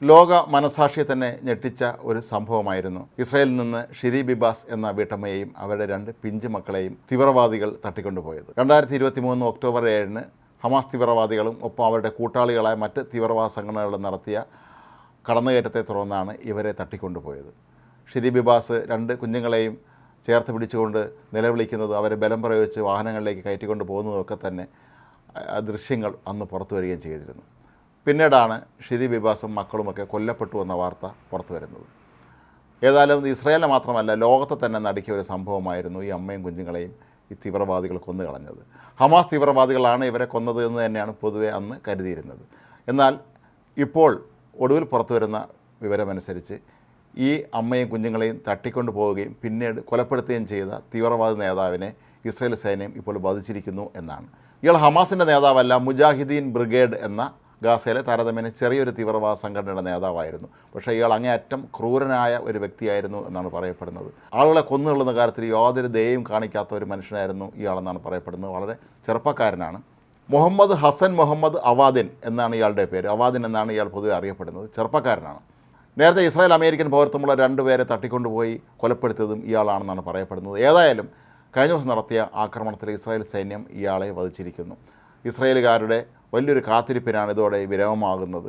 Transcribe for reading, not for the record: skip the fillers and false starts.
ലോക മനസാക്ഷിയെ തന്നെ ഞെട്ടിച്ച ഒരു സംഭവമായിരുന്നു. ഇസ്രായേലിൽ നിന്ന് ഷിരി ബിബാസ് എന്ന വീട്ടമ്മയെയും അവരുടെ 2 പിഞ്ചു മക്കളെയും തീവ്രവാദികൾ തട്ടിക്കൊണ്ടുപോയത്. 2023 ഒക്ടോബർ 7 ഹമാസ് തീവ്രവാദികളും ഒപ്പം അവരുടെ കൂട്ടാളികളായ മറ്റ് തീവ്രവാദ സംഘടനകളും നടത്തിയ കടന്നുകയറ്റത്തെ തുടർന്നാണ് ഇവരെ തട്ടിക്കൊണ്ടുപോയത്. ഷിരി ബിബാസ് 2 കുഞ്ഞുങ്ങളെയും ചേർത്ത് പിടിച്ചുകൊണ്ട് നിലവിളിക്കുന്നത്, അവരെ ബലം പ്രയോഗിച്ച് വാഹനങ്ങളിലേക്ക് കയറ്റിക്കൊണ്ട് പോകുന്നതൊക്കെ തന്നെ ദൃശ്യങ്ങൾ അന്ന് പുറത്തു വരികയും ചെയ്തിരുന്നു. പിന്നീടാണ് ഷിരി ബിബാസും മക്കളുമൊക്കെ കൊല്ലപ്പെട്ടു എന്ന വാർത്ത പുറത്തു വരുന്നത്. ഏതായാലും ഇസ്രായേലിനെ മാത്രമല്ല, ലോകത്തെ തന്നെ നടുക്കിയ ഒരു സംഭവമായിരുന്നു ഈ അമ്മയും കുഞ്ഞുങ്ങളെയും ഈ തീവ്രവാദികൾ കൊന്നുകളഞ്ഞത്. ഹമാസ് തീവ്രവാദികളാണ് ഇവരെ കൊന്നത് എന്ന് തന്നെയാണ് പൊതുവെ അന്ന് കരുതിയിരുന്നത്. എന്നാൽ ഇപ്പോൾ ഒടുവിൽ പുറത്തു വരുന്ന വിവരമനുസരിച്ച് ഈ അമ്മയും കുഞ്ഞുങ്ങളെയും തട്ടിക്കൊണ്ടു പോവുകയും പിന്നീട് കൊലപ്പെടുത്തുകയും ചെയ്ത തീവ്രവാദ നേതാവിനെ ഇസ്രായേൽ സൈന്യം ഇപ്പോൾ വധിച്ചിരിക്കുന്നു എന്നാണ്. ഇയാൾ ഹമാസിൻ്റെ നേതാവല്ല, മുജാഹിദീൻ ബ്രിഗേഡ് എന്ന ഗാസയിലെ താരതമ്യേന ചെറിയൊരു തീവ്രവാദ സംഘടനയുടെ നേതാവായിരുന്നു. പക്ഷേ ഇയാൾ അങ്ങേയറ്റം ക്രൂരനായ ഒരു വ്യക്തിയായിരുന്നു എന്നാണ് പറയപ്പെടുന്നത്. ആളുകളെ കൊന്നുകൊള്ളുന്ന കാര്യത്തിൽ യാതൊരു ദയയും കാണിക്കാത്ത ഒരു മനുഷ്യനായിരുന്നു ഇയാളെന്നാണ് പറയപ്പെടുന്നത്. വളരെ ചെറുപ്പക്കാരനാണ്. മുഹമ്മദ് ഹസൻ മുഹമ്മദ് അവാദിൻ എന്നാണ് ഇയാളുടെ പേര്. അവാദിൻ എന്നാണ് ഇയാൾ പൊതുവെ അറിയപ്പെടുന്നത്. ചെറുപ്പക്കാരനാണ്. നേരത്തെ ഇസ്രായേൽ അമേരിക്കൻ പൗരത്വമുള്ള 2 പേരെ തട്ടിക്കൊണ്ടുപോയി കൊലപ്പെടുത്തിയതും ഇയാളാണെന്നാണ് പറയപ്പെടുന്നത്. ഏതായാലും കഴിഞ്ഞ ദിവസം നടത്തിയ ആക്രമണത്തിൽ ഇസ്രായേൽ സൈന്യം ഇയാളെ വധിച്ചിരിക്കുന്നു. ഇസ്രായേലുകാരുടെ വലിയൊരു കാത്തിരിപ്പിനാണ് ഇതോടെ വിരാമമാകുന്നത്.